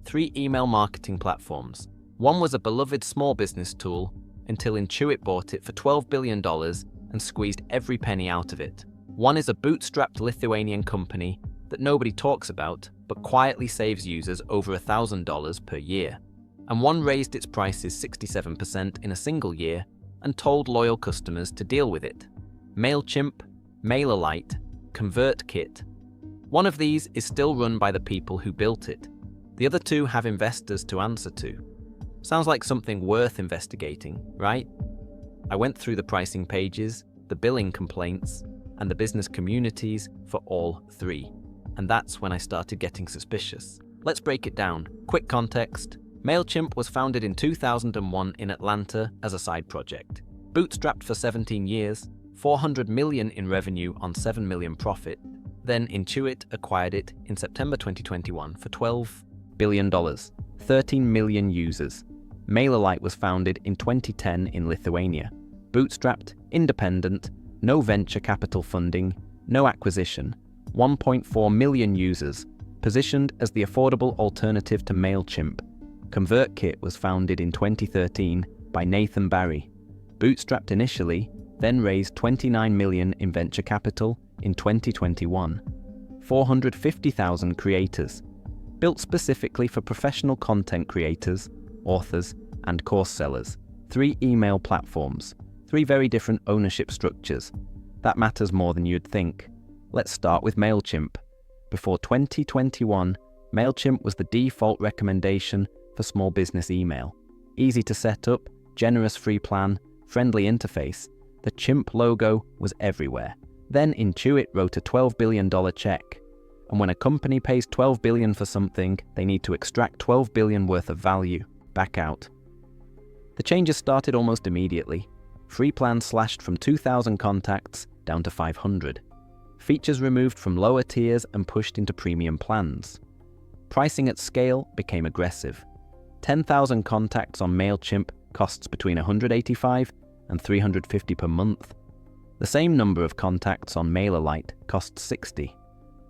three email marketing platforms. One was a beloved small business tool until Intuit bought it for $12 billion and squeezed every penny out of it. One is a bootstrapped Lithuanian company that nobody talks about but quietly saves users over $1,000 per year. And one raised its prices 67% in a single year and told loyal customers to deal with it. Mailchimp, MailerLite, ConvertKit. One of these is still run by the people who built it. The other two have investors to answer to. Sounds like something worth investigating, right? I went through the pricing pages, the billing complaints, and the business communities for all three. And that's when I started getting suspicious. Let's break it down. Quick context. Mailchimp was founded in 2001 in Atlanta as a side project. Bootstrapped for 17 years, $400 million in revenue on $7 million profit. Then Intuit acquired it in September 2021 for $12 billion, 13 million users. MailerLite was founded in 2010 in Lithuania. Bootstrapped, independent, no venture capital funding, no acquisition, 1.4 million users, positioned as the affordable alternative to Mailchimp. ConvertKit was founded in 2013 by Nathan Barry. Bootstrapped initially, then raised $29 million in venture capital in 2021. 450,000 creators. Built specifically for professional content creators, authors, and course sellers. 3 email platforms. 3 very different ownership structures. That matters more than you'd think. Let's start with Mailchimp. Before 2021, Mailchimp was the default recommendation for small business email. Easy to set up, generous free plan, friendly interface. The chimp logo was everywhere. Then Intuit wrote a $12 billion check. And when a company pays $12 billion for something, they need to extract $12 billion worth of value back out. The changes started almost immediately. Free plans slashed from 2,000 contacts down to 500. Features removed from lower tiers and pushed into premium plans. Pricing at scale became aggressive. 10,000 contacts on Mailchimp costs between $185 and $350 per month. The same number of contacts on MailerLite costs $60.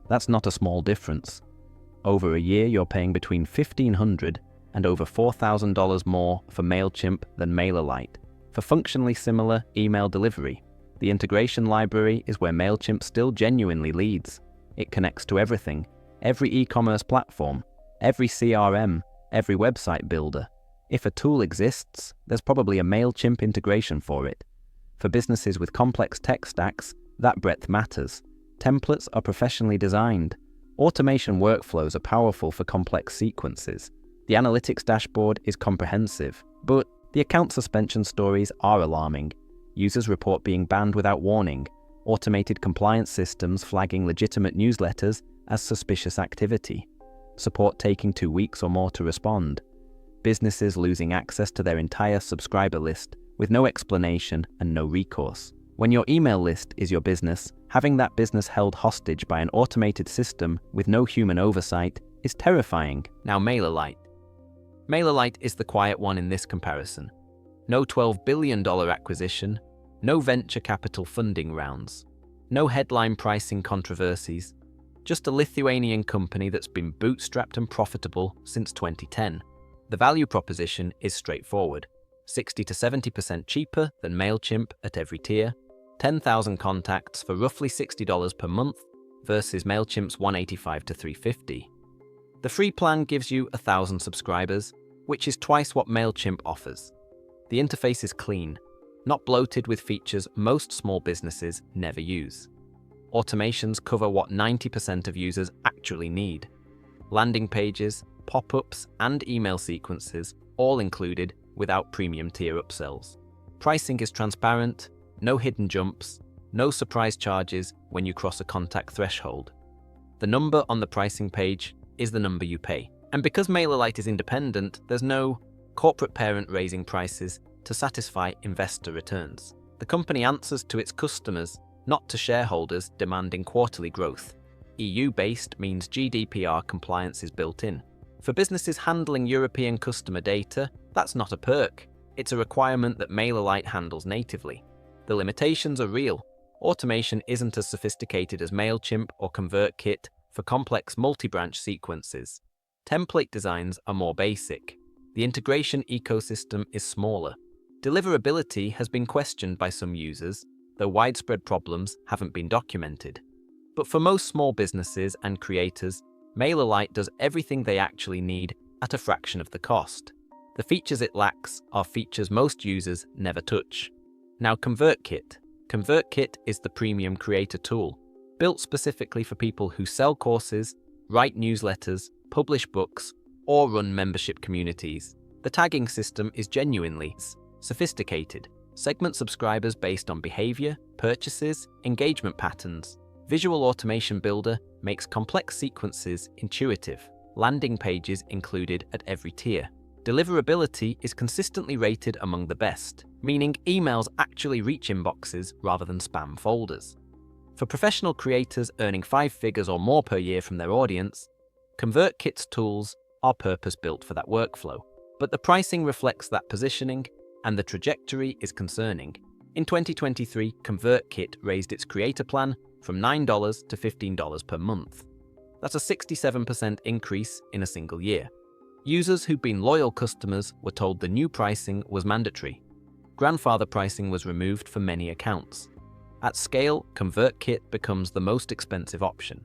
That's not a small difference. Over a year, you're paying between $1,500 and over $4,000 more for Mailchimp than MailerLite. For functionally similar email delivery, the integration library is where Mailchimp still genuinely leads. It connects to everything, every e-commerce platform, every CRM, every website builder. If a tool exists, there's probably a Mailchimp integration for it. For businesses with complex tech stacks, that breadth matters. Templates are professionally designed. Automation workflows are powerful for complex sequences. The analytics dashboard is comprehensive, but the account suspension stories are alarming. Users report being banned without warning. Automated compliance systems flagging legitimate newsletters as suspicious activity. Support taking 2 weeks or more to respond. Businesses losing access to their entire subscriber list with no explanation and no recourse. When your email list is your business, having that business held hostage by an automated system with no human oversight is terrifying. Now MailerLite. MailerLite is the quiet one in this comparison. No $12 billion acquisition, no venture capital funding rounds, no headline pricing controversies, just a Lithuanian company that's been bootstrapped and profitable since 2010. The value proposition is straightforward. 60 to 70% cheaper than Mailchimp at every tier, 10,000 contacts for roughly $60 per month versus Mailchimp's $185 to $350. The free plan gives you 1,000 subscribers, which is twice what Mailchimp offers. The interface is clean, not bloated with features most small businesses never use. Automations cover what 90% of users actually need. Landing pages, pop-ups, and email sequences, all included without premium tier upsells. Pricing is transparent, no hidden jumps, no surprise charges when you cross a contact threshold. The number on the pricing page is the number you pay. And because MailerLite is independent, there's no corporate parent raising prices to satisfy investor returns. The company answers to its customers, not to shareholders demanding quarterly growth. EU-based means GDPR compliance is built in. For businesses handling European customer data, that's not a perk. It's a requirement that MailerLite handles natively. The limitations are real. Automation isn't as sophisticated as Mailchimp or ConvertKit for complex multi-branch sequences. Template designs are more basic. The integration ecosystem is smaller. Deliverability has been questioned by some users, though widespread problems haven't been documented. But for most small businesses and creators, MailerLite does everything they actually need at a fraction of the cost. The features it lacks are features most users never touch. Now ConvertKit. ConvertKit is the premium creator tool, built specifically for people who sell courses, write newsletters, publish books, or run membership communities. The tagging system is genuinely sophisticated. Segment subscribers based on behavior, purchases, engagement patterns. Visual Automation Builder makes complex sequences intuitive. Landing pages included at every tier. Deliverability is consistently rated among the best, meaning emails actually reach inboxes rather than spam folders. For professional creators earning 5 figures or more per year from their audience, ConvertKit's tools are purpose-built for that workflow. But the pricing reflects that positioning, and the trajectory is concerning. In 2023, ConvertKit raised its creator plan from $9 to $15 per month. That's a 67% increase in a single year. Users who'd been loyal customers were told the new pricing was mandatory. Grandfather pricing was removed for many accounts. At scale, ConvertKit becomes the most expensive option.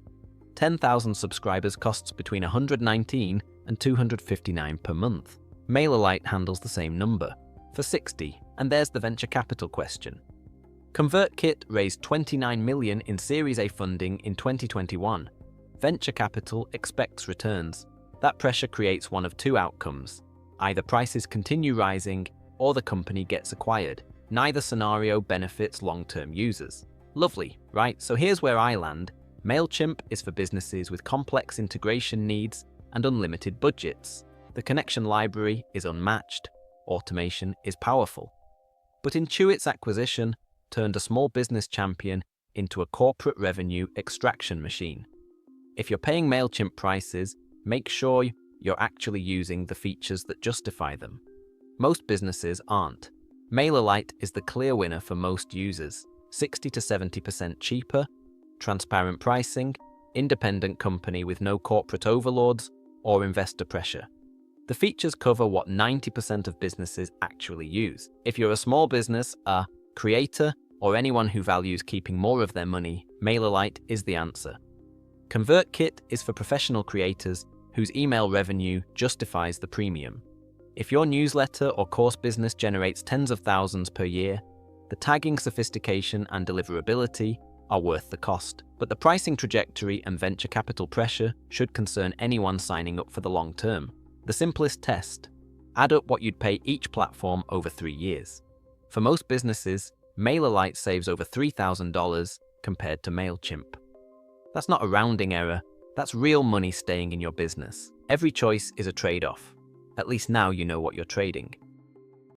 10,000 subscribers costs between $119 and $259 per month. MailerLite handles the same number, for $60, and there's the venture capital question. ConvertKit raised $29 million in Series A funding in 2021. Venture capital expects returns. That pressure creates one of two outcomes. Either prices continue rising, or the company gets acquired. Neither scenario benefits long-term users. Lovely, right? So here's where I land. Mailchimp is for businesses with complex integration needs and unlimited budgets. The connection library is unmatched. Automation is powerful. But Intuit's acquisition turned a small business champion into a corporate revenue extraction machine. If you're paying Mailchimp prices, make sure you're actually using the features that justify them. Most businesses aren't. MailerLite is the clear winner for most users. 60 to 70% cheaper, transparent pricing, independent company with no corporate overlords or investor pressure. The features cover what 90% of businesses actually use. If you're a small business, a creator, or anyone who values keeping more of their money, MailerLite is the answer. ConvertKit is for professional creators whose email revenue justifies the premium. If your newsletter or course business generates tens of thousands per year, the tagging sophistication and deliverability are worth the cost. But the pricing trajectory and venture capital pressure should concern anyone signing up for the long term. The simplest test: add up what you'd pay each platform over 3 years. For most businesses, MailerLite saves over $3,000 compared to Mailchimp. That's not a rounding error, that's real money staying in your business. Every choice is a trade-off. At least now you know what you're trading.